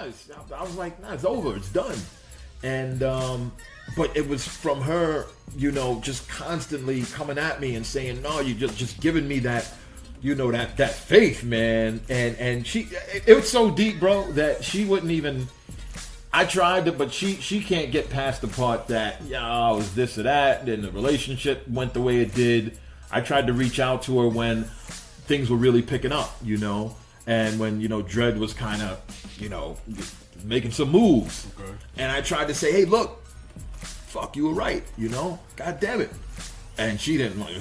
I was like, nah, it's over, it's done. And but it was from her, just constantly coming at me and saying, no, you just giving me that, that faith, man. And it was so deep, bro, that she wouldn't even. I tried to, but she can't get past the part that it was this or that. Then the relationship went the way it did. I tried to reach out to her when things were really picking up, and when DREDD was kind of making some moves. Okay. And I tried to say, hey, look, fuck, you were right, God damn it. And she didn't want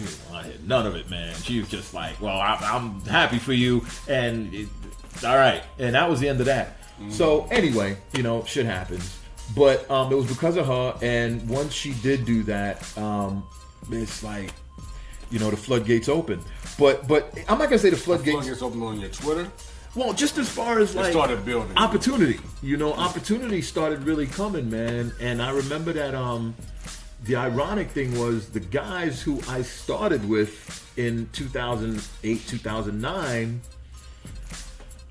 none of it, man. She was just like, well, I'm happy for you, and all right. And that was the end of that. So anyway, shit happens. But it was because of her, and once she did do that, it's like, the floodgates open. But I'm not gonna say the floodgates open on your Twitter. Well, just as far as like started building opportunity, opportunity started really coming, man. And I remember that the ironic thing was the guys who I started with in 2008, 2009.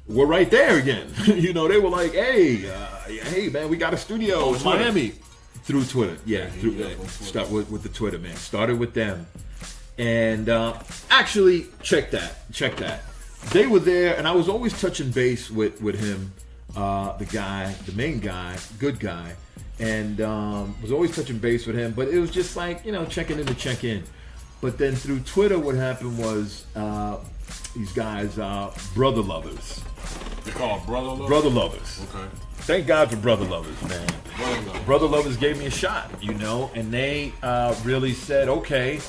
We're right there again. They were like, hey, man, we got a studio in Miami. Through Twitter. Yeah, start with the Twitter, man. Started with them. And actually, check that. They were there, and I was always touching base with him, the main guy, good guy. And was always touching base with him. But it was just like, checking in to check in. But then through Twitter, what happened was these guys are brother lovers. They're called brother lovers? Brother lovers. Okay. Thank God for brother lovers, man. Brother lovers gave me a shot, and they really said, okay,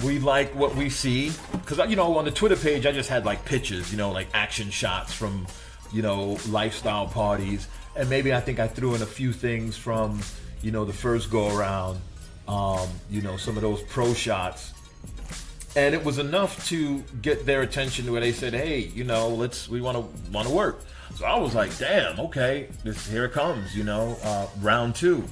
we like what we see. Because, on the Twitter page, I just had like pictures, like action shots from, lifestyle parties. And maybe I think I threw in a few things from, the first go around, some of those pro shots. And it was enough to get their attention where they said, hey, we want to work. So I was like, damn, okay, here it comes, round two.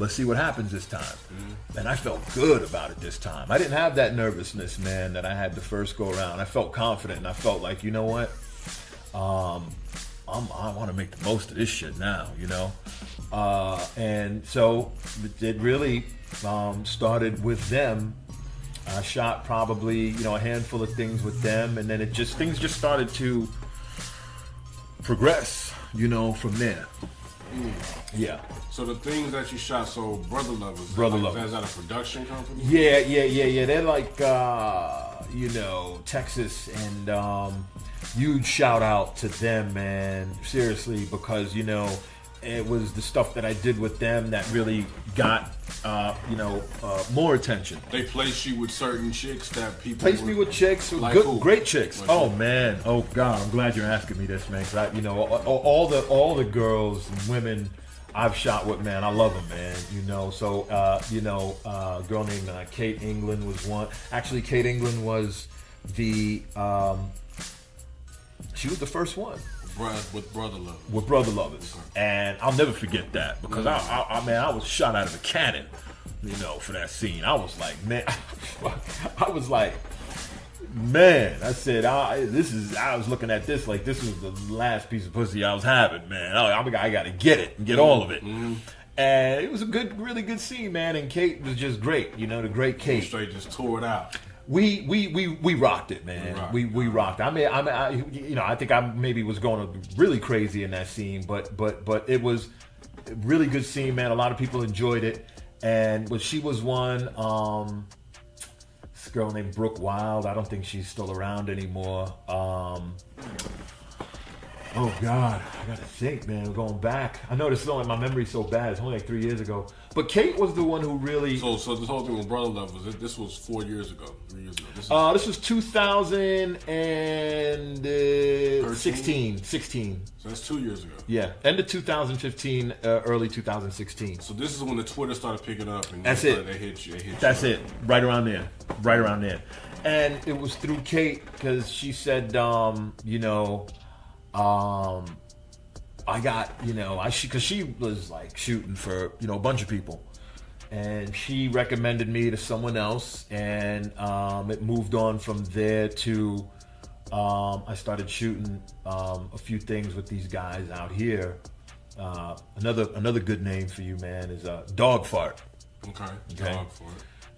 Let's see what happens this time. Mm-hmm. And I felt good about it this time. I didn't have that nervousness, man, that I had the first go around. I felt confident, and I felt like, you know what? I want to make the most of this shit now, and so it really started with them. I shot probably, a handful of things with them, and then things just started to progress, from there. Yeah. So the things that you shot, Brother Lovers. Is that a production company? Yeah. They're like, Texas, and huge shout out to them, man. Seriously, because, it was the stuff that I did with them that really got, more attention. They placed you with certain chicks that people placed me with chicks, like good, great chicks. Like who? Man, oh God, I'm glad you're asking me this, man. Cause all the girls and women I've shot with, man, I love them, man. So a girl named Kate England was one. Actually, Kate England was the she was the first one. With Brother Lovers. With Brother Lovers. Okay. And I'll never forget that because I was shot out of a cannon, for that scene. I was like, man, I said, I was looking at this like this was the last piece of pussy I was having, man. I got to get it and get all of it. Mm-hmm. And it was a really good scene, man. And Kate was just great, the great Kate. Straight just tore it out. We rocked it, man. We rocked. I think I maybe was going really crazy in that scene, but it was a really good scene, man. A lot of people enjoyed it, but she was one. This girl named Brooke Wild. I don't think she's still around anymore. Oh God, I gotta think, man. We're going back. I know my memory's so bad. It's only like 3 years ago. But Kate was the one who really. So this whole thing with Brother Love this was 4 years ago, 3 years ago. This was 2016. 16. So that's 2 years ago. Yeah, end of 2015, early 2016. So this is when the Twitter started picking up, and that's it. They hit you. That's it. Right around there. And it was through Kate because she said, I got, because she was like shooting for, a bunch of people. And she recommended me to someone else. And it moved on from there to I started shooting a few things with these guys out here. Another good name for you, man, is Dog Fart. Okay. Dog Fart.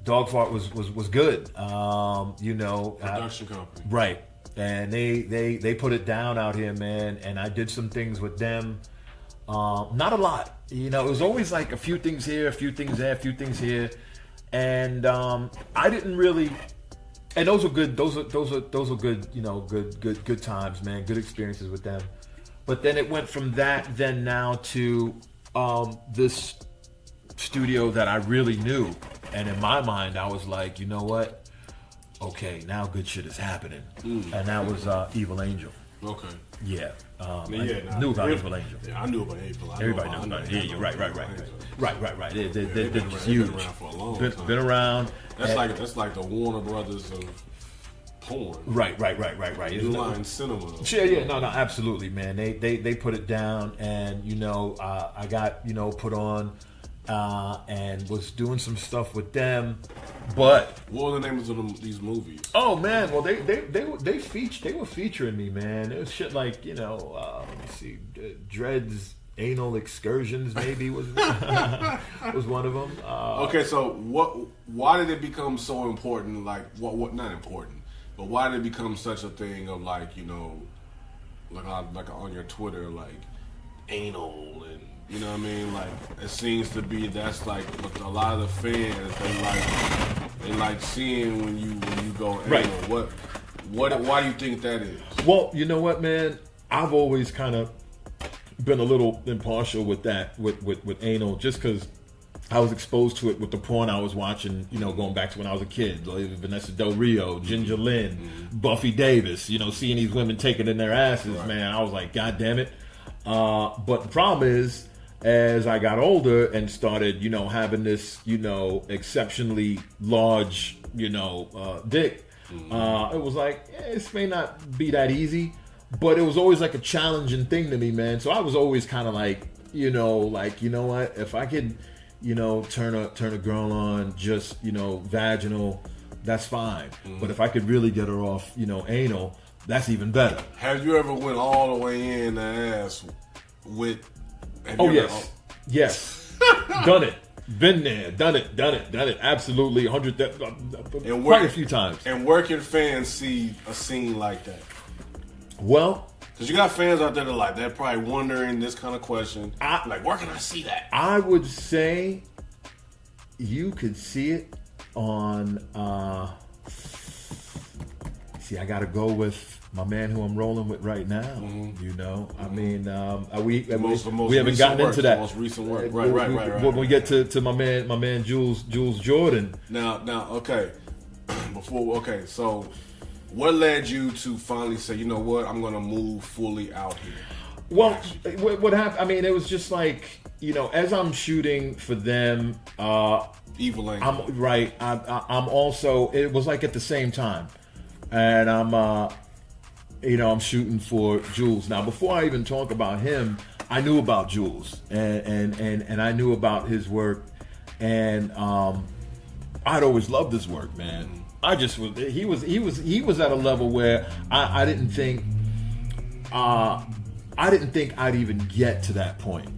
Dog Fart was good. Production company. Right. And they put it down out here, man. And I did some things with them. Not a lot. It was always like a few things here, a few things there, a few things here. And I didn't really. And those were good. Those are good. Good times, man. Good experiences with them. But then it went from that then now to this studio that I really knew. And in my mind, I was like, you know what? Okay, now good shit is happening. And that was Evil Angel. Okay. Yeah. I knew about Evil Angel. Yeah, I knew about Evil. Everybody knew about it. Yeah, you're right. Right. They're been huge. Been around for a long time. Been around. That's like the Warner Brothers of porn. Right. New Line Cinema. Yeah, no, absolutely, man. They put it down, and I got put on, and was doing some stuff with them. But what were the names of these movies? Oh man, well they were featuring me, man. It was shit like let me see, DREDD's Anal Excursions maybe was was one of them. Okay, so why did it become so important? Like what not important, but why did it become such a thing of like on your Twitter like anal and you know what I mean? Like it seems to be that's like what a lot of the fans they like seeing when you go anal. Right. Why do you think that is? Well, you know what, man? I've always kind of been a little impartial with that with anal, just because I was exposed to it with the porn I was watching, going back to when I was a kid. Like Vanessa Del Rio, Ginger Lynn, Buffy Davis, seeing these women taking in their asses, right. Man, I was like, God damn it. But the problem is, as I got older and started, having this, exceptionally large, dick, it was like, this may not be that easy, but it was always like a challenging thing to me, man. So I was always kind of like, you know what, if I could, turn a girl on just, vaginal, that's fine. But if I could really get her off, anal, that's even better. Have you ever went all the way in the ass with? Yes. Done it. Been there. Done it. Absolutely. 100. Quite a few times. And where can fans see a scene like that? Well, because you got fans out there that they're probably wondering this kind of question. Where can I see that? I would say you could see it on. I got to go with my man who I'm rolling with right now. I mean, we haven't gotten into that. Most recent work, right. When we get to my man Jules Jordan. Now, okay. So what led you to finally say, you know what, I'm going to move fully out here? Well, what happened? I mean, it was just like, as I'm shooting for them, Evil Angel. I'm also. It was like at the same time, and I'm shooting for Jules. Now, before I even talk about him, I knew about Jules, and I knew about his work, and I'd always loved his work, man. I just was. He was at a level where I didn't think I'd even get to that point.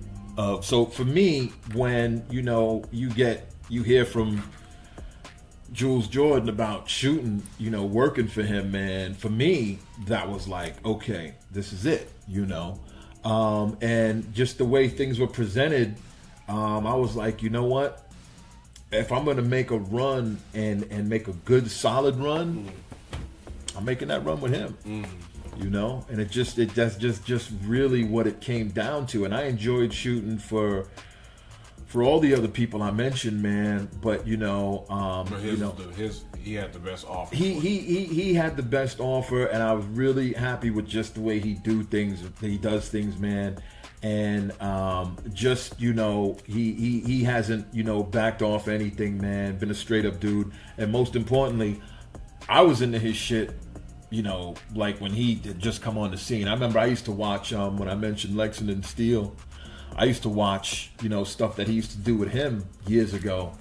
So for me, when you hear from Jules Jordan about shooting, working for him, man, for me, that was like, okay, this is it, and just the way things were presented, I was like, you know what? If I'm going to make a run and make a good solid run, I'm making that run with him, and that's just really what it came down to. And I enjoyed shooting for all the other people I mentioned, man, but he had the best offer. He had the best offer, and I was really happy with just the way he does things, man. And he hasn't backed off anything, man. Been a straight up dude, and most importantly, I was into his shit. Like when he had just come on the scene. I remember I used to watch when I mentioned Lexington Steele. I used to watch, stuff that he used to do with him years ago,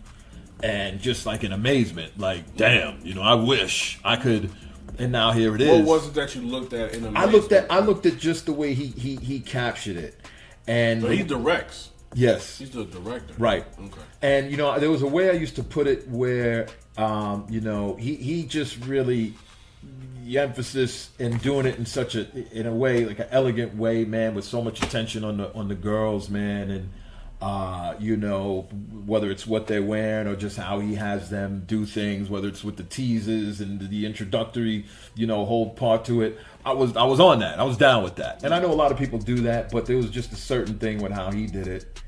and just like in amazement, like, damn, I wish I could And now here it is. What was it that you looked at in I looked at just the way he captured it. And so he directs. Yes. He's the director. Right. Okay. And, there was a way I used to put it where, he just really, the emphasis in doing it in a way, like an elegant way, man, with so much attention on the girls, man. And, whether it's what they're wearing or just how he has them do things, whether it's with the teases and the introductory, whole part to it. I was on that. I was down with that. And I know a lot of people do that, but there was just a certain thing with how he did it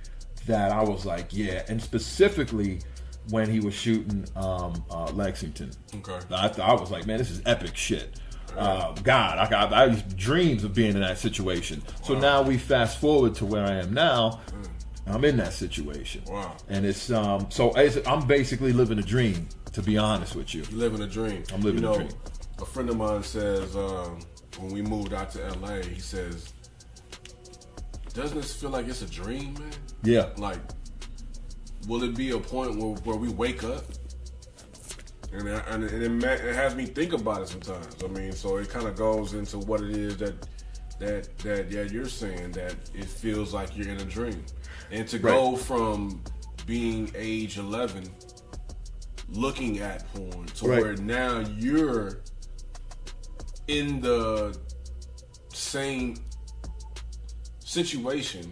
that I was like, yeah. And specifically when he was shooting Lexington. Okay. I was like, man, this is epic shit. God, I used dreams of being in that situation. So now we fast forward to where I am now. I'm in that situation. Wow. And it's I'm basically living a dream, to be honest with you. You're living a dream. I'm living a dream. A friend of mine says, when we moved out to LA, he says, doesn't this feel like it's a dream, man? Yeah. Like, will it be a point where we wake up? And it has me think about it sometimes. I mean, so it kind of goes into what it is that you're saying, that it feels like you're in a dream. And to go from being age 11, looking at porn, to where now you're in the same situation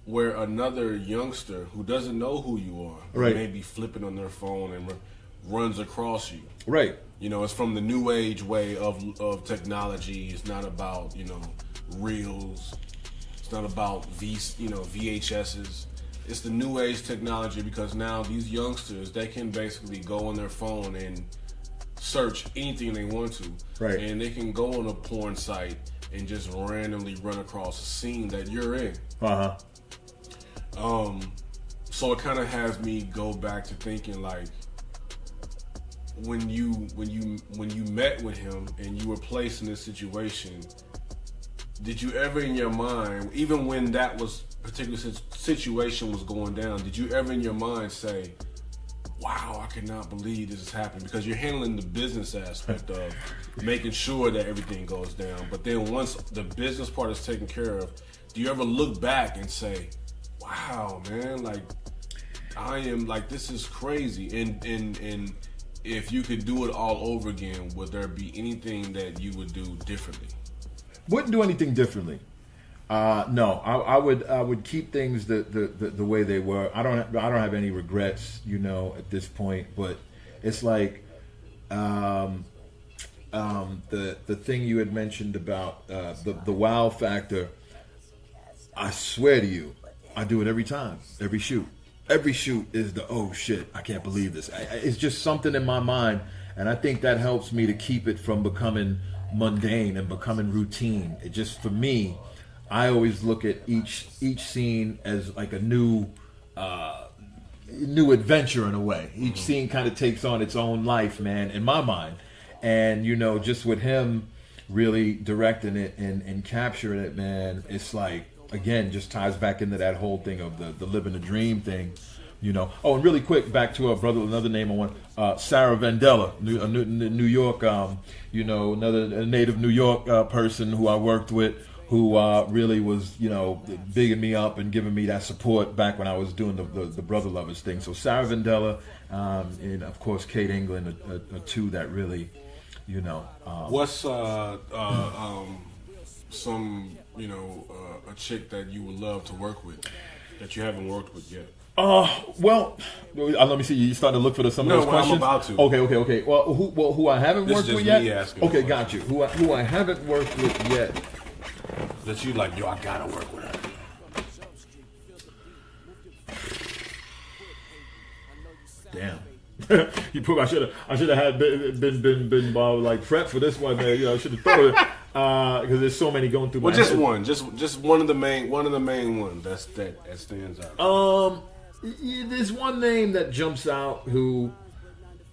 where another youngster who doesn't know who you are may be flipping on their phone and runs across you. Right. It's from the new age way of technology. It's not about, reels. It's not about VHSs. It's the new age technology, because now these youngsters, they can basically go on their phone and search anything they want to. Right. And they can go on a porn site and just randomly run across a scene that you're in. So it kind of has me go back to thinking, like, when you met with him and you were placed in this situation, did you ever in your mind, even when that particular situation was going down, did you ever in your mind say, wow, I cannot believe this is happening? Because you're handling the business aspect of making sure that everything goes down. But then once the business part is taken care of, do you ever look back and say, wow, man, like, I am, like, this is crazy. And if you could do it all over again, would there be anything that you would do differently? Wouldn't do anything differently. No, I would keep things the way they were. I don't have any regrets, at this point. But it's like the thing you had mentioned about the wow factor. I swear to you, I do it every time, every shoot. Every shoot is the, oh shit, I can't believe this. It's just something in my mind, and I think that helps me to keep it from becoming mundane and becoming routine. It just, for me, I always look at each scene as like a new adventure in a way. Each scene kind of takes on its own life, man, in my mind. And just with him really directing it and capturing it, man, it's like, again, just ties back into that whole thing of the living the dream thing, Oh, and really quick, back to our brother, another name I want, Sarah Vandella, New York, another native New York person who I worked with, who really was, bigging me up and giving me that support back when I was doing the Brother Lovers thing. So Sarah Vandella and, of course, Kate England are two that really, What's some, a chick that you would love to work with that you haven't worked with yet? Well, let me see. You starting to look for some of those questions? I'm about to. Okay. Well, who I haven't worked with yet? Me asking okay, got you. Who I haven't worked with yet? That you like, yo, I gotta work with her. Damn. I should have had been like prep for this one. I should have thought of it because there's so many going through my just head. one, just one of the main ones that stands out. There's one name that jumps out who,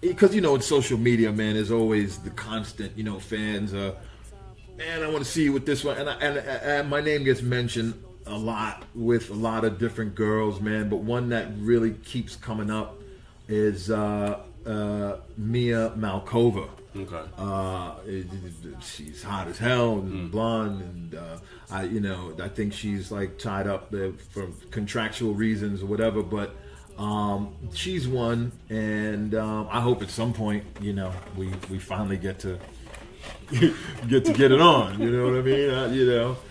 because in social media, man, there's always the constant, fans. Man, I want to see you with this one, and my name gets mentioned a lot with a lot of different girls, man. But one that really keeps coming up is Mia Malkova. Okay. She's hot as hell and blonde, and I think she's like tied up there for contractual reasons or whatever. But she's one, and I hope at some point, we finally get to get it on. You know what I mean?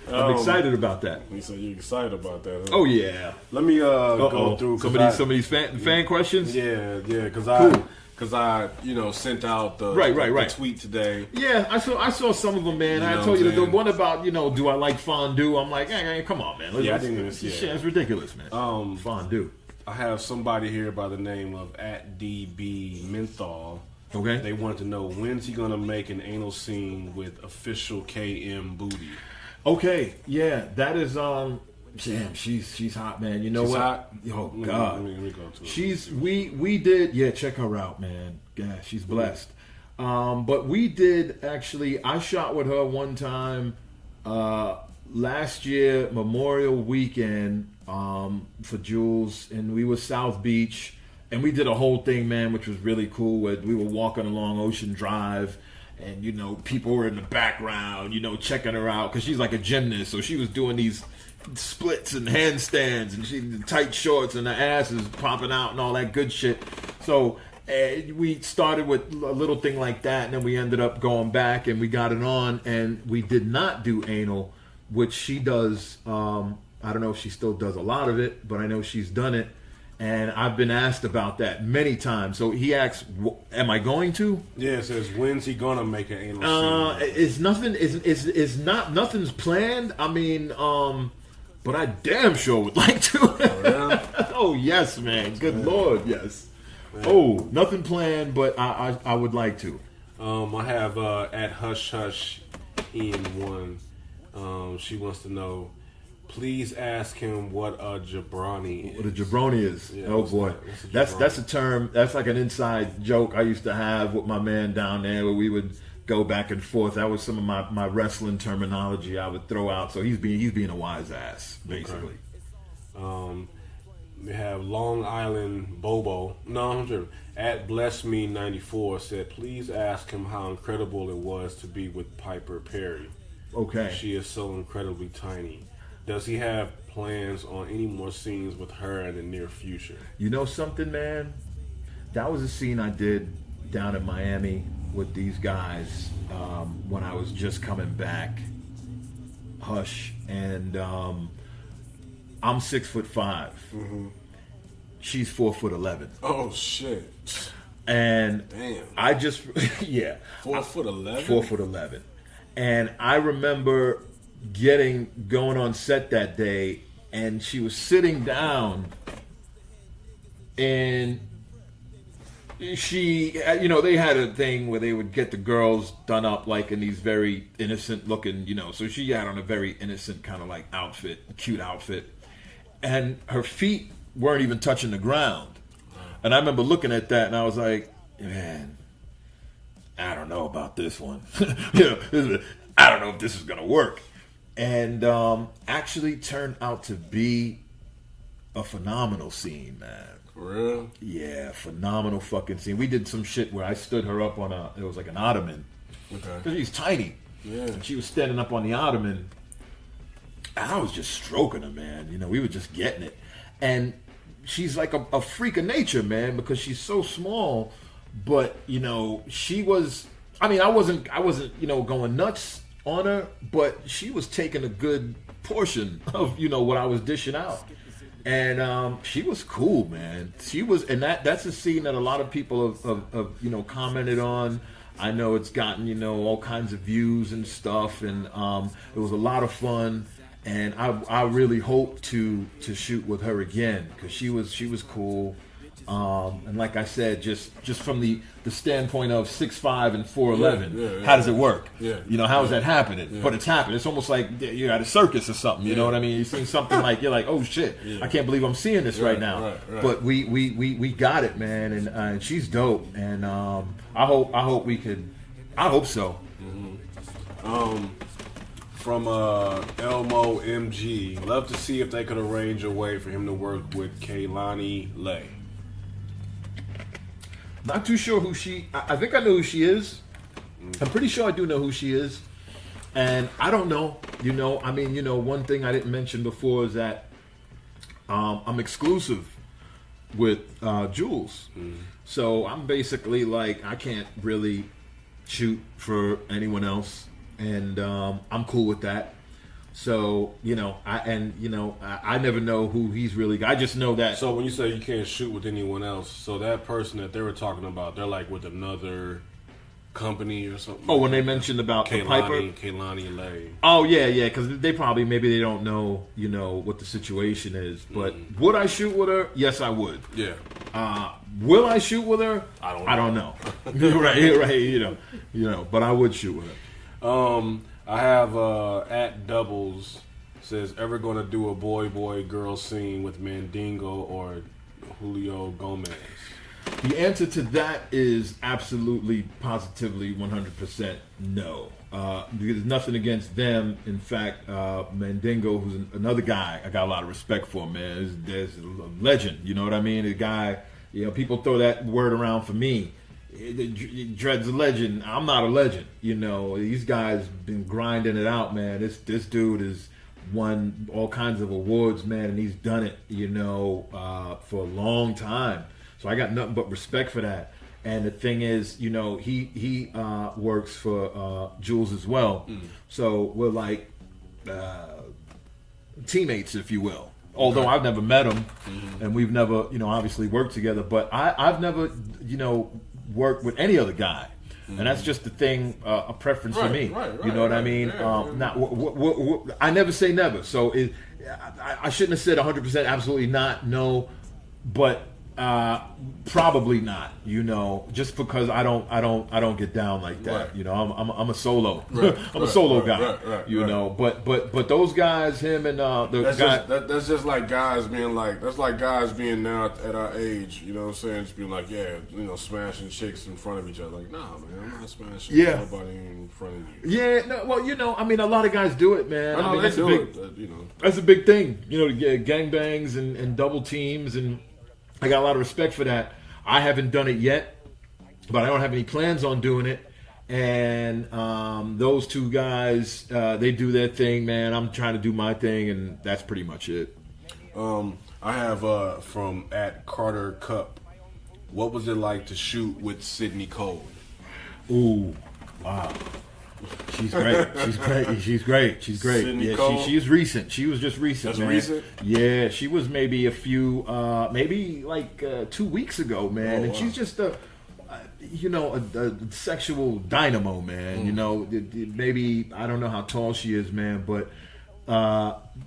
I'm excited about that. So you're excited about that? Huh? Oh yeah. Let me go through some of these fan questions. Yeah, because I sent out the the tweet today. Yeah, I saw some of them, man. I told you the one about do I like fondue? I'm like, hey, come on, man. I didn't even see it. It's ridiculous, man. Fondue. I have somebody here by the name of @DB Menthol. Okay. They wanted to know, when's he gonna make an anal scene with official KM booty? Okay, yeah, that is damn, she's hot, man. You know she's what? Hot? Oh God, let me go to it. She's we did check her out, man. Yeah, she's blessed. But we did actually. I shot with her one time last year, Memorial Weekend, for Jules, and we were South Beach. And we did a whole thing, man, which was really cool. Where we were walking along Ocean Drive, and people were in the background, checking her out because she's like a gymnast. So she was doing these splits and handstands, and she in tight shorts, and her ass is popping out and all that good shit. So we started with a little thing like that, and then we ended up going back and we got it on, and we did not do anal, which she does. I don't know if she still does a lot of it, but I know she's done it. And I've been asked about that many times. So he asks, "Am I going to?" Yeah, it says, "When's he gonna make an anal scene?" It's nothing. It's not nothing's planned. I mean, but I damn sure would like to. Oh, yeah? Oh yes, man. Good Lord, yes. Man. Oh, nothing planned, but I would like to. I have at Hush Hush Ian1. She wants to know. Please ask him what a jabroni is. What a jabroni is. Yeah, oh boy. That's a term. That's like an inside joke I used to have with my man down there where we would go back and forth. That was some of my wrestling terminology I would throw out. So he's being a wise ass, basically. Okay. We have Long Island Bobo. No, I'm sure. @BlessMe94 said, please ask him how incredible it was to be with Piper Perry. Okay. She is so incredibly tiny. Does he have plans on any more scenes with her in the near future? You know something, man? That was a scene I did down in Miami with these guys when I was just coming back. Hush. And I'm 6'5". Mm-hmm. She's 4'11". Oh shit. And damn. I just 4'11". 4'11". And I remember going on set that day, and she was sitting down, and she, they had a thing where they would get the girls done up like in these very innocent looking, so she had on a very innocent kind of like outfit, cute outfit, and her feet weren't even touching the ground. And I remember looking at that, and I was like, man, I don't know about this one. I don't know if this is gonna work. And actually turned out to be a phenomenal scene, man. For real? Yeah, phenomenal fucking scene. We did some shit where I stood her up on it was like an ottoman. Okay. Because she's tiny. Yeah. And she was standing up on the ottoman. And I was just stroking her, man. We were just getting it. And she's like a freak of nature, man, because she's so small. But, she was, I wasn't, going nuts on her, but she was taking a good portion of what I was dishing out, and she was cool, man. She was, and that's a scene that a lot of people have commented on. I know it's gotten all kinds of views and stuff, and it was a lot of fun. And I really hope to shoot with her again because she was cool. And like I said, just from the standpoint of 6'5" and 4'11", how does it work? Yeah. How is that happening? Yeah. But it's happening. It's almost like you're at a circus or something. You know what I mean? You see something like you're like, oh shit, I can't believe I'm seeing this right now. Right. But we got it, man, and she's dope. And I hope we could. I hope so. Mm-hmm. From Elmo MG, love to see if they could arrange a way for him to work with Kaylani Lay. Not too sure who she. I think I know who she is. I'm pretty sure I do know who she is. And I don't know, one thing I didn't mention before is that I'm exclusive with Jules. So I'm basically like, I can't really shoot for anyone else. And I'm cool with that. So, I never know who he's really got. I just know that. So when you say you can't shoot with anyone else, so that person that they were talking about, they're like with another company or something? Oh, when they mentioned about the Piper? Kaylani Lay. Oh, yeah, because maybe they don't know, what the situation is. But would I shoot with her? Yes, I would. Yeah. Will I shoot with her? I don't know. right, but I would shoot with her. I have at Doubles says, ever going to do a boy girl scene with Mandingo or Julio Gomez? The answer to that is absolutely, positively, 100% no. There's nothing against them. In fact, Mandingo, who's another guy I got a lot of respect for, man. There's a legend, you know what I mean? A guy, people throw that word around for me. DREDD's a legend. I'm not a legend. These guys been grinding it out, man. This dude has won all kinds of awards, man, and he's done it, for a long time. So I got nothing but respect for that. And the thing is, he works for Jules as well. So we're like teammates, if you will. Although I've never met him, and we've never, obviously worked together. But I've never, worked with any other guy. And that's just the thing, a preference for me. Right, you know what I mean? Yeah, I never say never. So I shouldn't have said 100% absolutely not, no. But probably not, just because I don't get down like that. Right. I'm a solo. I'm a solo guy. But those guys, him and that's just like guys being like, that's like guys being now at our age, you know what I'm saying? Just being like, smashing chicks in front of each other. Like, nah, man, I'm not smashing nobody in front of you. Yeah, no, well, a lot of guys do it, man. I mean, that's a big thing. Gangbangs and double teams, and I got a lot of respect for that. I haven't done it yet, but I don't have any plans on doing it. And those two guys, they do their thing, man. I'm trying to do my thing, and that's pretty much it. I have from at Carter Cup, what was it like to shoot with Sydney Cole? Ooh, wow. She's great. She's great. Sydney Cole? She's recent. She was just recent. That's man. Recent? Yeah, she was maybe a few, maybe like 2 weeks ago, man. And she's just a sexual dynamo, man. Maybe I don't know how tall she is, man, but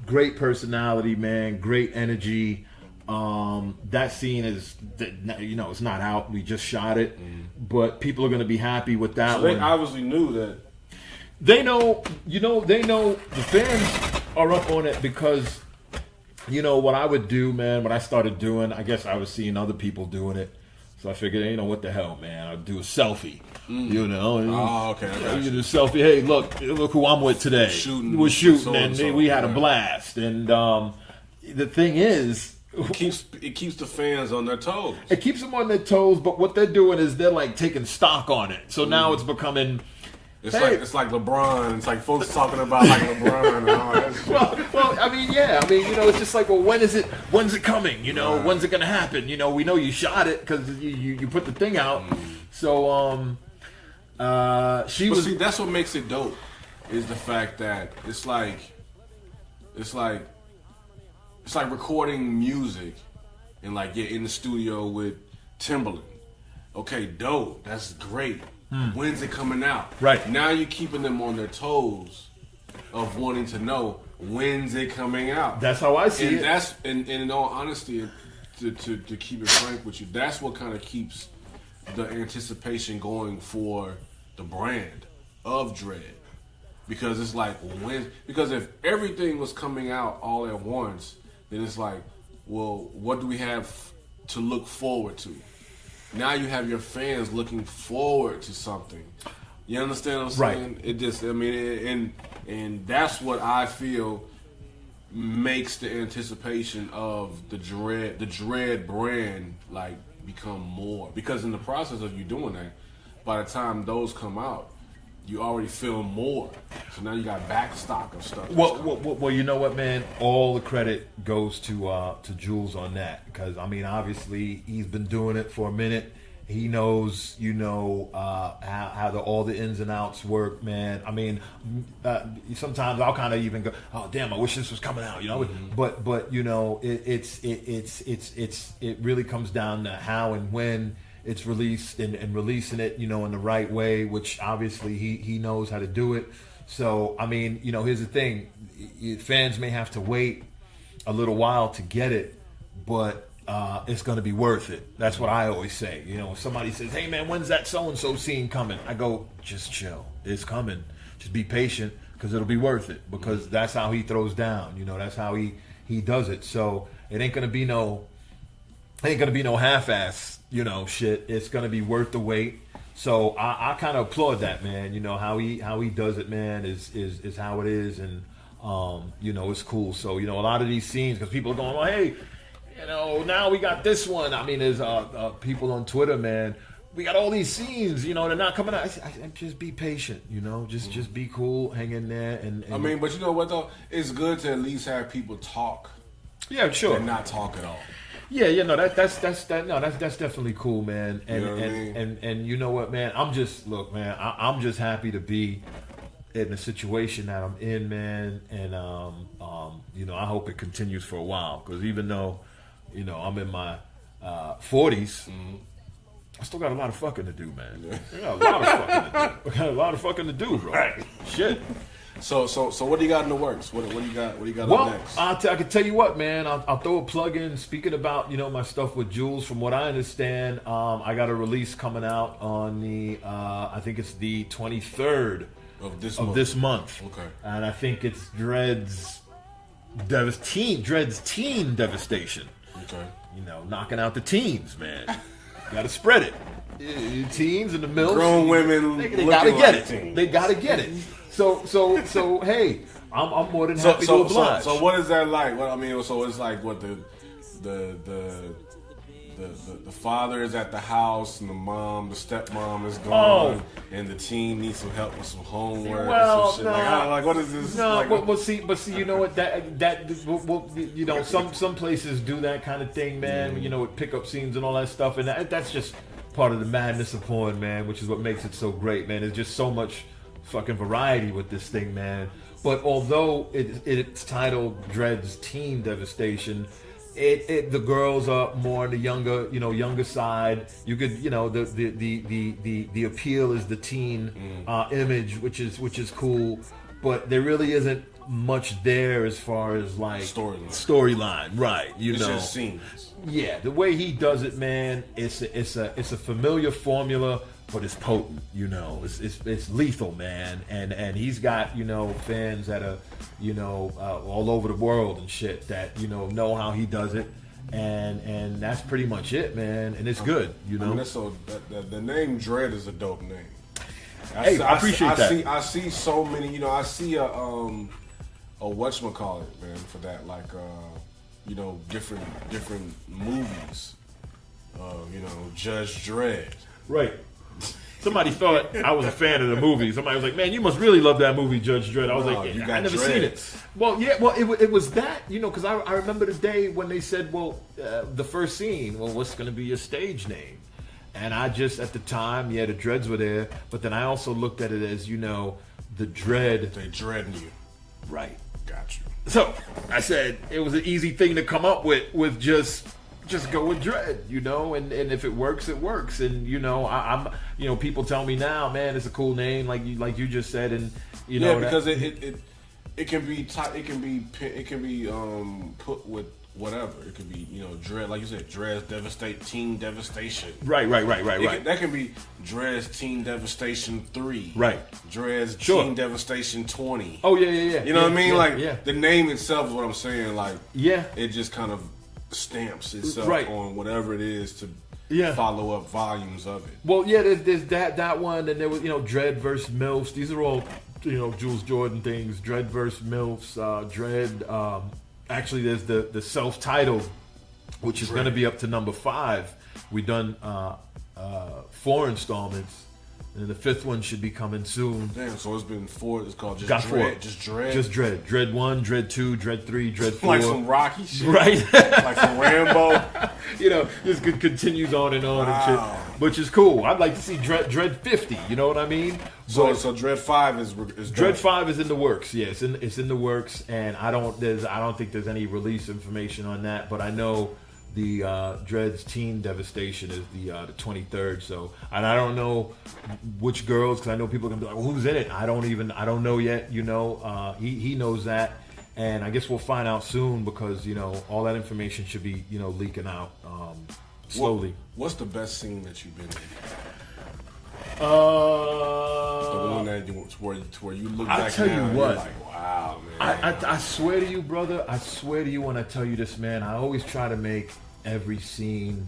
great personality, man. Great energy. That scene is, it's not out. We just shot it, but people are going to be happy with that so one. They obviously knew that. They know, the fans are up on it because, what I would do, man, what I started doing, I guess I was seeing other people doing it. So I figured, what the hell, man, I'd do a selfie, Oh, okay. You do a selfie. Hey, look who I'm with today. We're shooting, and we had a blast. And the thing is, it keeps the fans on their toes. It keeps them on their toes, but what they're doing is they're like taking stock on it. So now it's becoming. It's like LeBron. It's like folks talking about like LeBron and all that shit. well, I mean, it's just like, well, when's it coming? When's it gonna happen? We know you shot it because you put the thing out. So See, that's what makes it dope is the fact that it's like recording music and like you're in the studio with Timberland. Okay, dope. That's great. When's it coming out? Right. Now you're keeping them on their toes of wanting to know when's it coming out. That's how I see it. That's and in all honesty, to keep it frank with you, that's what kind of keeps the anticipation going for the brand of DREDD. Because it's like because if everything was coming out all at once, then it's like, well, what do we have to look forward to? Now you have your fans looking forward to something. You understand what I'm saying? Right. It just, and that's what I feel makes the anticipation of the DREDD brand like become more. Because in the process of you doing that, by the time those come out, you already film more, so now you got back stock of stuff. Well, you know what, man? All the credit goes to Jules on that, because I mean, obviously he's been doing it for a minute. He knows, how all the ins and outs work, man. I mean, sometimes I'll kind of even go, "Oh, damn! I wish this was coming out," Mm-hmm. But it really comes down to how and when it's released and releasing it, in the right way, which obviously he knows how to do it. So, I mean, here's the thing. Fans may have to wait a little while to get it, but it's going to be worth it. That's what I always say. If somebody says, "Hey, man, when's that so-and-so scene coming?" I go, just chill. It's coming. Just be patient, because it'll be worth it, because that's how he throws down. That's how he does it. So it ain't going to be no half-ass, shit. It's going to be worth the wait. So I kind of applaud that, man. How he does it, man, is how it is. And, it's cool. So, a lot of these scenes, because people are going, "Well, hey, now we got this one." I mean, there's people on Twitter, man. We got all these scenes, they're not coming out. I just be patient, just be cool, hang in there. And I mean, but you know what though? It's good to at least have people talk. Yeah, sure. And not talk at all. Yeah, no, that's definitely cool, man. And You know what I mean? and you know what, man? I'm just happy to be in the situation that I'm in, man. And I hope it continues for a while, because even though, I'm in my 40s, I still got a lot of fucking to do, man. I got a lot of fucking to do, bro. Right. Shit. So what do you got in the works? What do you got? What do you got Well, up next? I can tell you what, man. I'll throw a plug in. Speaking about my stuff with Jules, from what I understand, I got a release coming out on the I think it's the 23rd of this month. Okay. And I think it's Dredd's teen devastation. Okay. Knocking out the teens, man. Got to spread it. Teens and the mills. Grown women. They gotta get it. Teens. They gotta get it. So hey, I'm more than happy to oblige. So what is that like? What I mean, so it's like what the father is at the house and the stepmom is gone, and the teen needs some help with some homework. Well, and some shit. Like what is this? No, like, but see, you know what? Some places do that kind of thing, man. With pickup scenes and all that stuff, and that's just part of the madness of porn, man. Which is what makes it so great, man. There's just so much fucking variety with this thing, man. But although it's titled Dredd's Teen Devastation, the girls are more on the younger side. You could, the appeal is the teen image, which is cool. But there really isn't much there as far as like storyline, right? It's just scenes. Yeah, the way he does it, man, it's a familiar formula, but it's potent. It's lethal, man. And he's got fans that are all over the world and shit that know how he does it, and that's pretty much it, man. And it's good, I mean, the name Dredd is a dope name. I appreciate that. I see so many. I see a whatchamacallit, man, for that, like different movies. Judge Dredd. Right. Somebody thought I was a fan of the movie. Somebody was like, "Man, you must really love that movie, Judge Dredd." I was like, "I never seen it." Well, yeah, it was that, because I remember the day when they said, the first scene, what's going to be your stage name? And I just, at the time, the Dreads were there, but then I also looked at it as, the Dread. They dreading you. Right. Got you. So I said it was an easy thing to come up with just go with Dredd, and if it works, it works. And I'm people tell me now, man, it's a cool name, like you just said, and because it can be put with whatever. It could be Dredd, like you said, Dredd's Teen Devastation. Right. That can be Dredd's Teen Devastation 3. Right. Dredd's Teen Devastation 20. Oh yeah. You know what I mean? The name itself is what I'm saying. Like, it just kind of stamps itself on whatever it is to follow up volumes of it. Well, there's that one, and there was Dredd versus MILFs. These are all Jules Jordan things. Dredd versus MILFs. Dredd. Actually, there's the self-titled, which is going to be up to number 5. We done 4 installments, And the 5th one should be coming soon. Damn, so it's been 4. It's called just Got Dread. 4. Just Dread. Just Dread. Dread 1, Dread 2, Dread 3, Dread 4. Like some Rocky shit. Right. Like some Rambo. Just continues on and on and Wow. shit. Which is cool. I'd like to see Dread 50. You know what I mean? So Dread 5 is Dread done. 5 is in the works. Yeah, it's in the works, and I don't think there's any release information on that, but I know the Dread's Teen Devastation is the 23rd. So, and I don't know which girls, because I know people are gonna be like, well, who's in it? I don't know yet. You know, he knows that, and I guess we'll find out soon because all that information should be leaking out slowly. What's the best scene that you've been in? The one that where you look back I'll tell now you and what. you're like, wow, man. I swear to you, brother. I swear to you when I tell you this, man. I always try to make every scene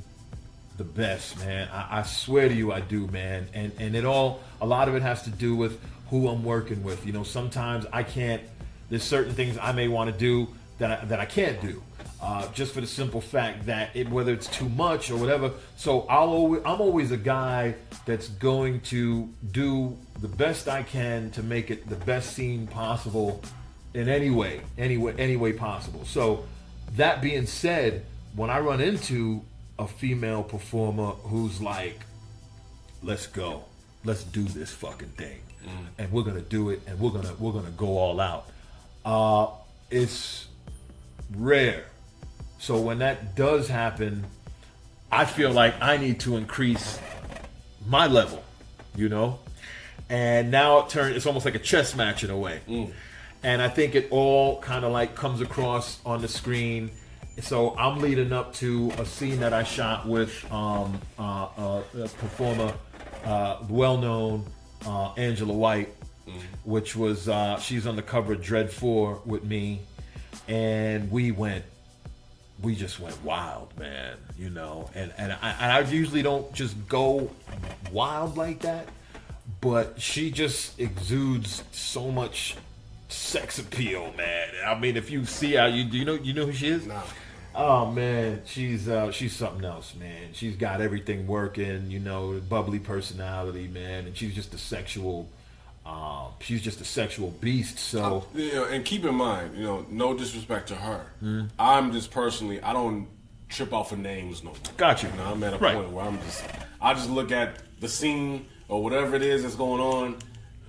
the best, man. I swear to you, I do, man. And a lot of it has to do with who I'm working with. Sometimes I can't. There's certain things I may want to do that I can't do. Just for the simple fact that whether it's too much or whatever. So I'm always a guy that's going to do the best I can to make it the best scene possible in any way possible. So that being said, when I run into a female performer who's like, let's go, let's do this fucking thing, and we're gonna do it, and we're gonna go all out. It's rare. So when that does happen, I feel like I need to increase my level, and now it's almost like a chess match in a way. And I think it all kind of like comes across on the screen. So I'm leading up to a scene that I shot with a performer, well-known Angela White, which was she's on the cover of Dread 4 with me, and we just went wild, man, and I usually don't just go wild like that, but she just exudes so much sex appeal, man. I mean, if you see how you know who she is? Nah. Oh man, she's something else, man. She's got everything working, bubbly personality, man, and she's just a sexual beast. So and keep in mind, no disrespect to her. I'm just personally, I don't trip off of names no more. Got you. I'm at a point where I just look at the scene or whatever it is that's going on,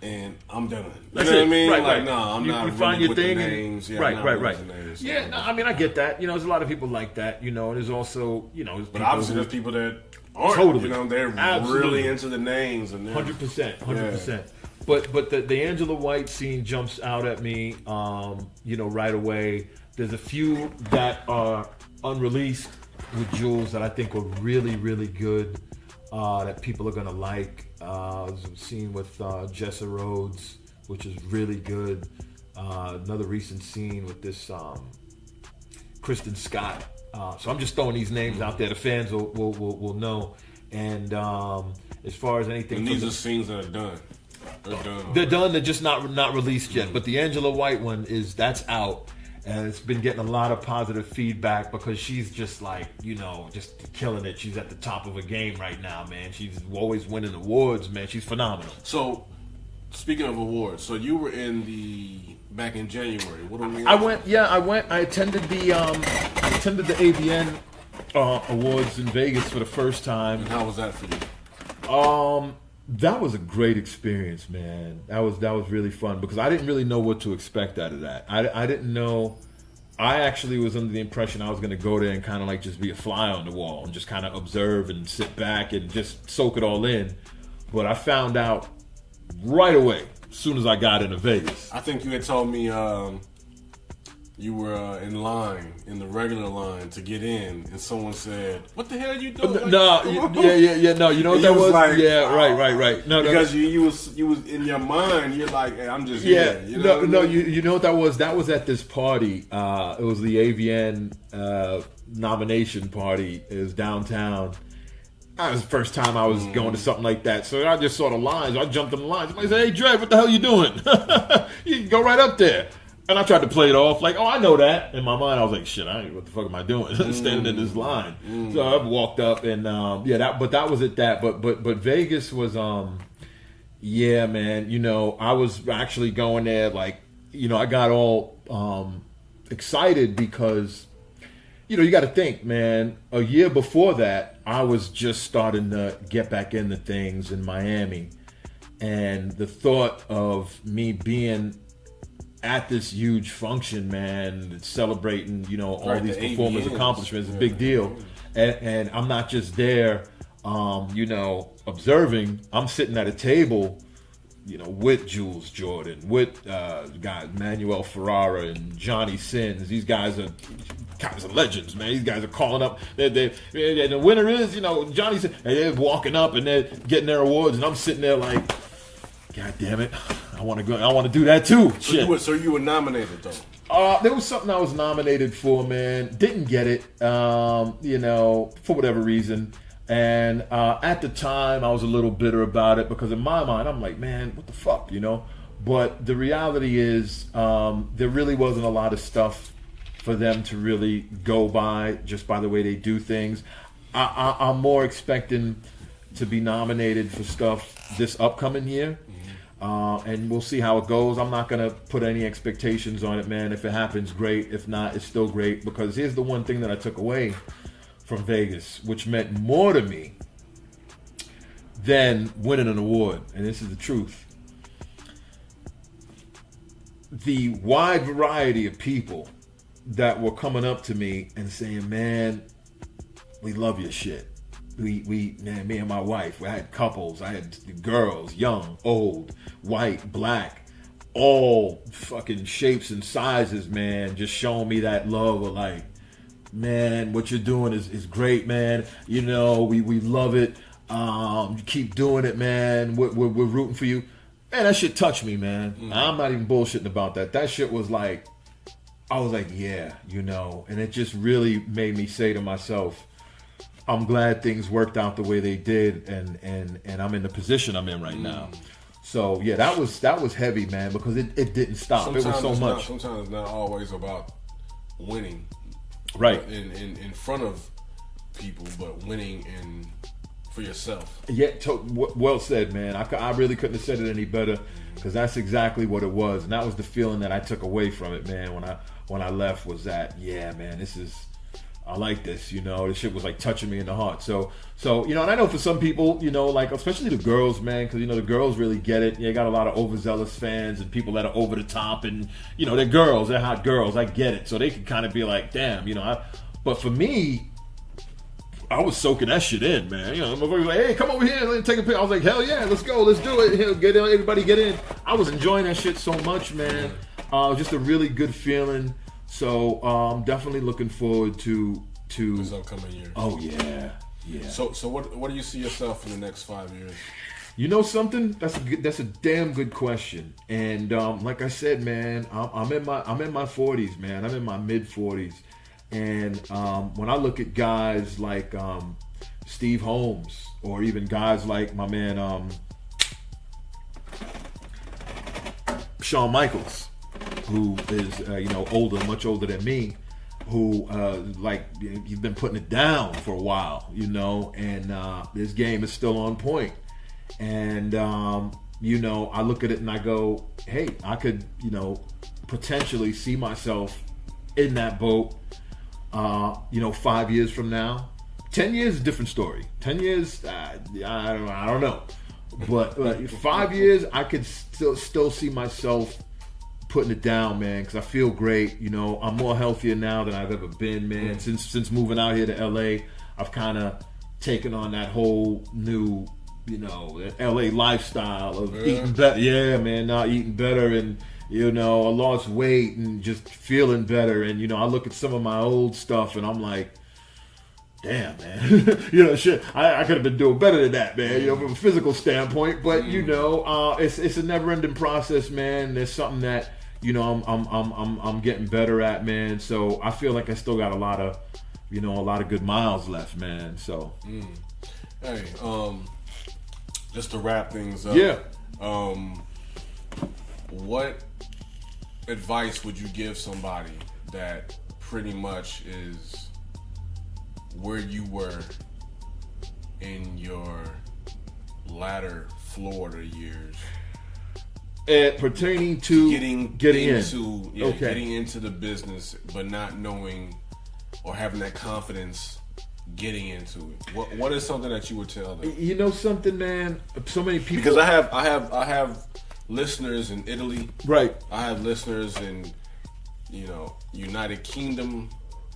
and I'm done. You know what I mean? Right. I'm not you really find your with thing. the names. Yeah, Right. With the names. Yeah, no, I mean, I get that. There's a lot of people like that. And there's also, but obviously there's people that aren't. Totally. They're Absolutely. really into the names and 100%. But the Angela White scene jumps out at me, right away. There's a few that are unreleased with Jules that I think were really, really good, that people are gonna like. There's a scene with Jessa Rhodes, which is really good. Another recent scene with this Kristen Scott. So I'm just throwing these names out there. The fans will know. And as far as anything, and these are scenes that are done. They're done. They're just not released yet. But the Angela White one that's out, and it's been getting a lot of positive feedback because she's just like just killing it. She's at the top of her game right now, man. She's always winning awards, man. She's phenomenal. So, speaking of awards, so you were back in January. What awards? I went. I attended the AVN awards in Vegas for the first time. And how was that for you? That was a great experience, man. That was really fun because I didn't really know what to expect out of that. I didn't know. I actually was under the impression I was going to go there and kind of like just be a fly on the wall and just kind of observe and sit back and just soak it all in. But I found out right away as soon as I got into Vegas. I think you had told me you were in the regular line to get in, and someone said, "What the hell are you doing?" No, yeah. No, you know what that was? Like, yeah, right. No, because you was in your mind, you're like, "Hey, I'm just here." You know you know what that was? That was at this party. It was the AVN nomination party. It was downtown. That was the first time I was going to something like that. So I just saw the lines. I jumped in the lines. Somebody said, "Hey, Dre, what the hell you doing?" You can go right up there. And I tried to play it off like, "Oh, I know that." In my mind, I was like, "Shit, what the fuck am I doing? Standing in this line." So I walked up and that was at that. But Vegas was Yeah, man. I was actually going there like, I got all excited because, you got to think, man, a year before that, I was just starting to get back into things in Miami. And the thought of me being at this huge function, man, celebrating, all Right, these the performers' AVNs. accomplishments is a big deal. And I'm not just there, observing. I'm sitting at a table, with Jules Jordan, with guys Manuel Ferrara and Johnny Sins. These guys are legends, man. These guys are calling up. And the winner is, Johnny Sins. And they're walking up and they're getting their awards, and I'm sitting there like, God damn it, I want to go. I want to do that too. So you were nominated though. There was something I was nominated for, man. Didn't get it, for whatever reason. And at the time, I was a little bitter about it because in my mind, I'm like, man, what the fuck, But the reality is, there really wasn't a lot of stuff for them to really go by just by the way they do things. I'm more expecting to be nominated for stuff this upcoming year. And we'll see how it goes. I'm not going to put any expectations on it, man. If it happens, great. If not, it's still great. Because here's the one thing that I took away from Vegas, which meant more to me than winning an award. And this is the truth. The wide variety of people that were coming up to me and saying, man, we love your shit. Man, me and my wife, I had couples, I had girls, young, old, white, black, all fucking shapes and sizes, man, just showing me that love of like, man, what you're doing is great, man. We love it. You keep doing it, man. We're rooting for you. Man, that shit touched me, man. I'm not even bullshitting about that. That shit was like, I was like, yeah, and it just really made me say to myself, I'm glad things worked out the way they did, and I'm in the position I'm in right now. So yeah, that was heavy, man, because it didn't stop. Sometimes it was so much. Sometimes it's not always about winning, right? In front of people, but winning for yourself. Yeah, well said, man. I really couldn't have said it any better, because that's exactly what it was, and that was the feeling that I took away from it, man. When I left, was that, yeah, man, I like this, this shit was like touching me in the heart. So, and I know for some people, like especially the girls, man, because the girls really get it. You got a lot of overzealous fans and people that are over the top, and they're girls, they're hot girls. I get it, so they can kind of be like, damn, but for me, I was soaking that shit in, man. My boy was like, hey, come over here, let's take a picture. I was like, hell yeah, let's go, let's do it. Get in, everybody get in. I was enjoying that shit so much, man. Just a really good feeling. So I'm definitely looking forward to this upcoming year. Oh yeah. So what do you see yourself in the next 5 years? Something? That's a damn good question. And like I said, man, I'm in my 40s, man. I'm in my mid 40s, and when I look at guys like Steve Holmes, or even guys like my man Shawn Michaels, who is older, much older than me, who he's been putting it down for a while, and this game is still on point. And I look at it and I go, hey, I could potentially see myself in that boat 5 years from now. 10 years is a different story. 10 years, I don't know, but 5 years I could still see myself putting it down, man, because I feel great. I'm more healthier now than I've ever been, man. Since moving out here to LA, I've kind of taken on that whole new, LA lifestyle of eating better. Yeah, man, now eating better, and I lost weight and just feeling better. And I look at some of my old stuff and I'm like, damn, man, shit, I could have been doing better than that, man, from a physical standpoint. But it's a never-ending process, man. There's something that I'm getting better at, man. So I feel like I still got a lot of good miles left, man. So, hey, just to wrap things up, yeah. What advice would you give somebody that pretty much is where you were in your latter Florida years? Pertaining to getting into the business, but not knowing or having that confidence getting into it. What is something that you would tell them? You know something, man? So many people. Because I have listeners in Italy. Right. I have listeners in United Kingdom,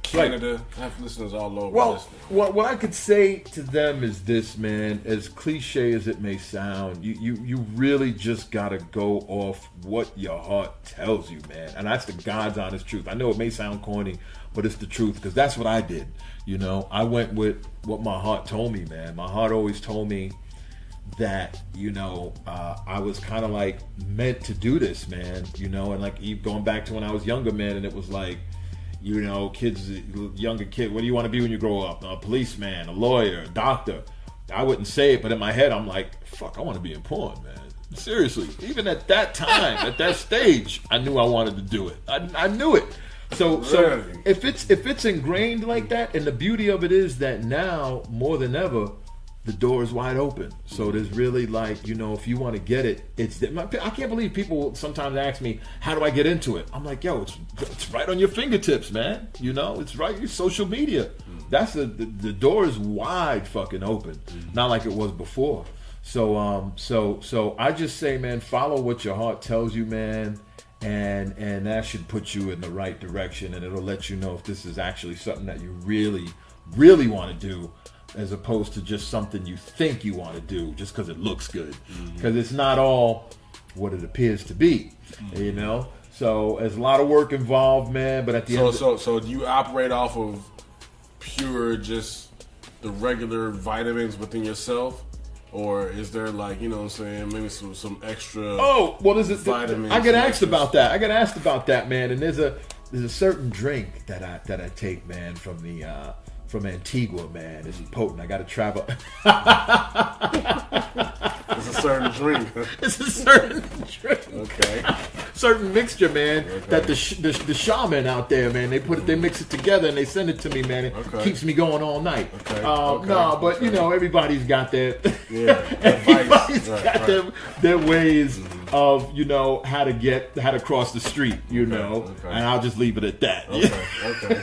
Canada. Right. I have listeners all over. Well, what I could say to them is this, man. As cliche as it may sound, you really just gotta go off what your heart tells you, man. And that's the God's honest truth. I know it may sound corny, but it's the truth, because that's what I did. I went with what my heart told me, man. My heart always told me that I was kind of like meant to do this, man. And like going back to when I was younger, man, and it was like, kids, younger kid, what do you want to be when you grow up? A policeman, a lawyer, a doctor. I wouldn't say it, but in my head, I'm like, fuck, I want to be in porn, man. Seriously, even at that time, at that stage, I knew I wanted to do it. I knew it. So if it's ingrained like that, and the beauty of it is that now more than ever, the door is wide open. So there's really like, if you want to get it, I can't believe people sometimes ask me, how do I get into it? I'm like, yo, it's right on your fingertips, man. It's right, your social media. That's the door is wide fucking open. Not like it was before. So I just say, man, follow what your heart tells you, man. And that should put you in the right direction, and it'll let you know if this is actually something that you really, really want to do, as opposed to just something you think you want to do just because it looks good. Because it's not all what it appears to be, So there's a lot of work involved, man. But at the end, so do you operate off of pure just the regular vitamins within yourself? Or is there like, maybe some extra vitamins? I get asked about that. Man. And there's a certain drink that I take, man, from Antigua, man. It's potent. I got to travel. It's a certain drink. It's a certain drink. Okay. Certain mixture, man. Okay. That the shaman out there, man. They mix it together and they send it to me, man. It keeps me going all night. Okay. No, but everybody's got their everybody's got their ways of how to cross the street, and I'll just leave it at that. Okay.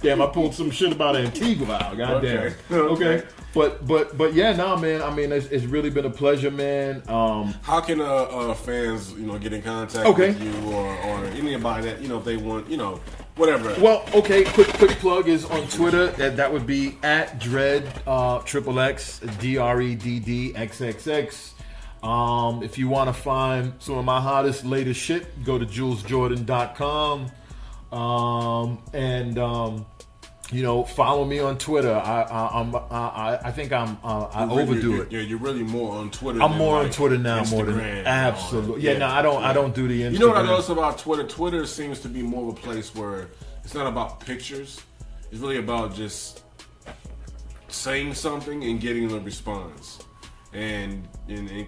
Damn, I pulled some shit about Antigua out. Goddamn. Okay. But yeah, no, man. I mean, it's really been a pleasure, man. How can fans, get in contact with you or anybody that if they want, whatever. Well, okay. Quick plug is on Twitter. That would be at DREDD XXX DREDD XXX. If you want to find some of my hottest, latest shit, go to JulesJordan.com. Follow me on Twitter. I think I overdo it. Yeah, you're really more on Twitter. I'm more on Twitter now, Instagram, more than absolutely. Yeah, no, I don't do the Instagram. You know what I noticed about Twitter? Twitter seems to be more of a place where it's not about pictures. It's really about just saying something and getting a response. And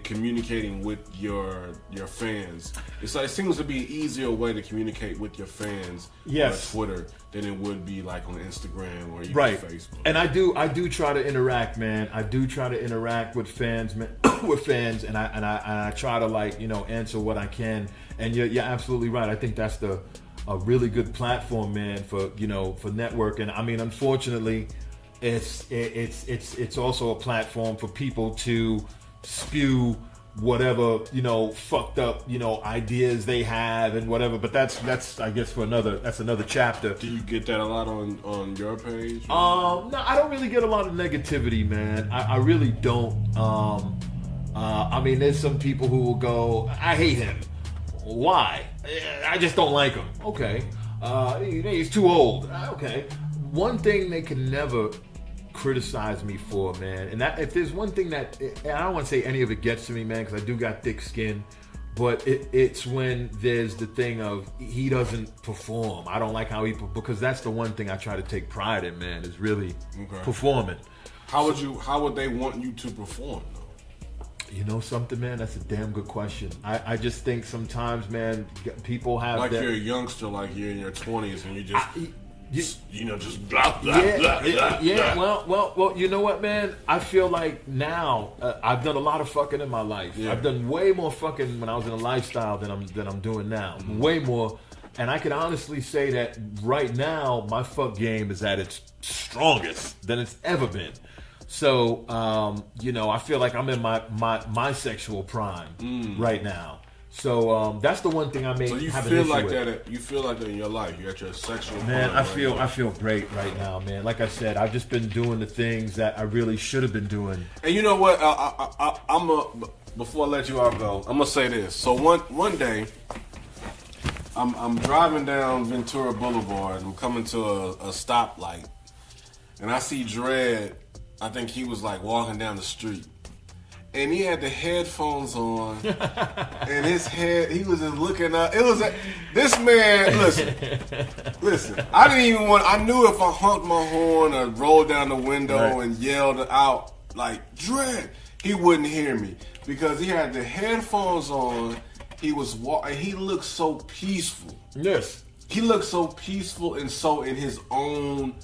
communicating with your fans. It seems to be an easier way to communicate with your fans on Twitter than it would be like on Instagram or even Facebook. And I do try to interact, man. I do try to interact with fans, man, and I try to answer what I can. And you're absolutely right. I think that's a really good platform, man, for networking. I mean, unfortunately, it's also a platform for people to spew whatever fucked up ideas they have and whatever. But that's I guess that's another chapter. Do you get that a lot on your page? No, I don't really get a lot of negativity, man. I really don't. I mean, there's some people who will go, I hate him. Why? I just don't like him. Okay. He's too old. Okay. One thing they can never criticize me for, man, and that if there's one thing that, and I don't want to say any of it gets to me, man, because I do got thick skin, but it's when there's the thing of he doesn't perform. I don't like how because that's the one thing I try to take pride in, man, is really performing. How would they want you to perform, though? You know something, man? That's a damn good question. I just think sometimes, man, people have like you're a youngster, like you're in your 20s, and you just just blah blah Yeah, blah blah. yeah. Blah. Well. You know what, man? I feel like now I've done a lot of fucking in my life. Yeah. I've done way more fucking when I was in a lifestyle than I'm doing now. Way more. And I can honestly say that right now my fuck game is at its strongest than it's ever been. So I feel like I'm in my sexual prime right now. So that's the one thing I may So you have feel an issue like with. that? You feel like that in your life? You're at your sexual. Man, prime I feel great right now, man. Like I said, I've just been doing the things that I really should have been doing. And you know what? Before I let you all go, I'm gonna say this. So one day, I'm driving down Ventura Boulevard. I'm coming to a stoplight, and I see DREDD. I think he was like walking down the street. And he had the headphones on, and his head, he was just looking up. It was this man. Listen. I didn't even want. I knew if I honked my horn or rolled down the window and yelled out like DREDD, he wouldn't hear me because he had the headphones on. He was walking. He looked so peaceful. Yes. He looked so peaceful and so in his own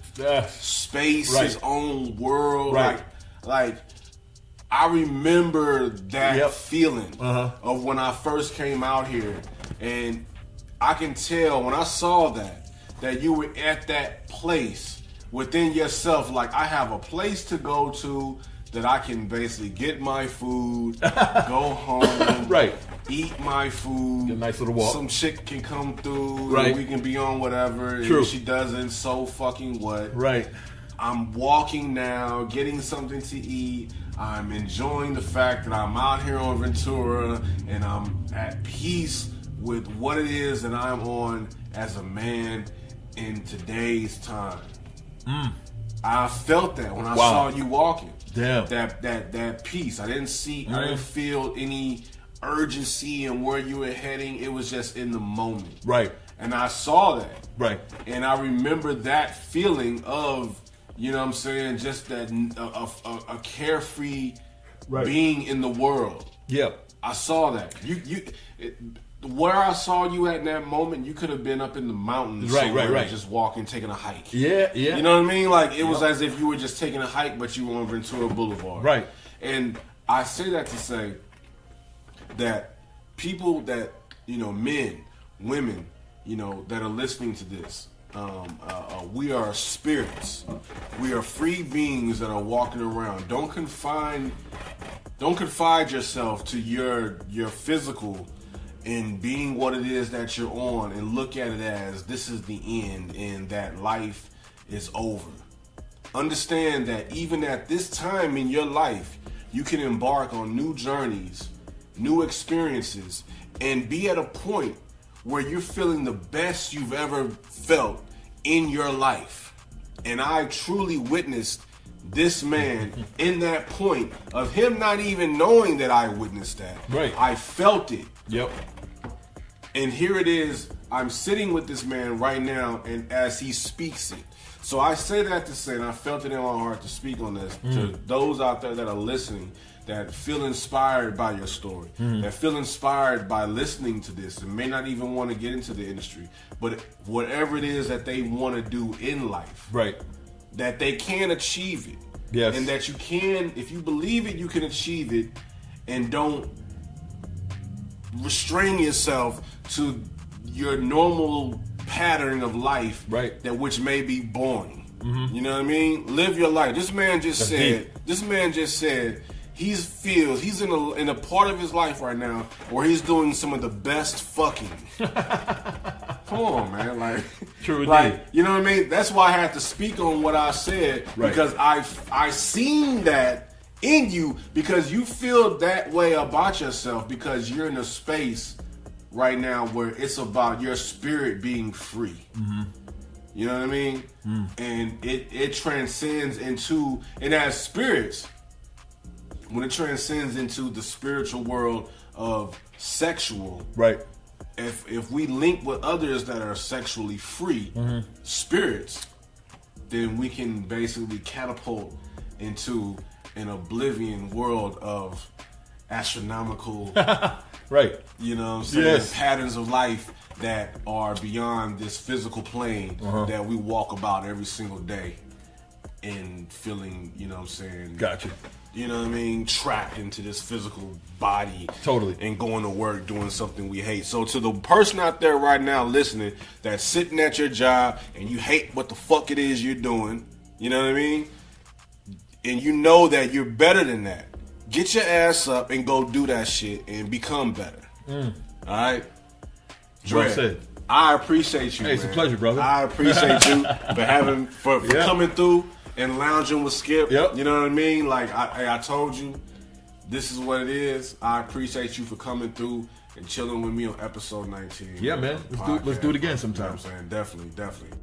space, his own world. Right. Like. I remember that feeling of when I first came out here, and I can tell when I saw that you were at that place within yourself. Like, I have a place to go to that I can basically get my food, go home, eat my food. Get a nice little walk. Some chick can come through, and we can be on whatever. True. If she doesn't, so fucking what? Right. I'm walking now, getting something to eat. I'm enjoying the fact that I'm out here on Ventura and I'm at peace with what it is that I'm on as a man in today's time. I felt that when I saw you walking. Damn. That peace. I didn't feel any urgency in where you were heading. It was just in the moment. Right. And I saw that. Right. And I remember that feeling of, you know what I'm saying, just that a carefree being in the world. Yep. I saw that. Where I saw you at in that moment, you could have been up in the mountains somewhere, just walking, taking a hike. Yeah. You know what I mean? Like, it was as if you were just taking a hike, but you were on Ventura Boulevard. Right. And I say that to say that people that, men, women, that are listening to this, we are spirits. We are free beings that are walking around. Don't confine yourself to your physical and being what it is that you're on, and look at it as this is the end and that life is over. Understand that even at this time in your life, you can embark on new journeys, new experiences, and be at a point where you're feeling the best you've ever felt in your life. And I truly witnessed this man in that point of him not even knowing that I witnessed that. Right. I felt it. Yep. And here it is. I'm sitting with this man right now, and as he speaks it. So I say that to say, and I felt it in my heart to speak on this, to those out there that are listening, that feel inspired by your story, that feel inspired by listening to this, and may not even want to get into the industry, but whatever it is that they want to do in life, that they can achieve it. Yes. And that you can, if you believe it, you can achieve it, and don't restrain yourself to your normal pattern of life, that which may be boring. You know what I mean? Live your life. This man just said he's in a part of his life right now where he's doing some of the best fucking. Come on, man. Like, true, you know what I mean? That's why I had to speak on what I said, because I seen that in you, because you feel that way about yourself, because you're in a space right now where it's about your spirit being free. You know what I mean? And it transcends into, and as spirits, when it transcends into the spiritual world of sexual, if we link with others that are sexually free spirits, then we can basically catapult into an oblivion world of astronomical, you know what I'm saying, patterns of life that are beyond this physical plane that we walk about every single day and feeling, you know what I'm saying? Gotcha. You know what I mean? Trapped into this physical body. Totally. And going to work doing something we hate. So to the person out there right now listening that's sitting at your job and you hate what the fuck it is you're doing, you know what I mean? And you know that you're better than that. Get your ass up and go do that shit and become better. All right? Well said. I appreciate you, Hey, it's a pleasure, brother. I appreciate you for coming through and lounging with Skip. Yep. You know what I mean? Like I told you, this is what it is. I appreciate you for coming through and chilling with me on episode 19. Yeah, man. Let's do it again sometime. You know what I'm saying? Definitely.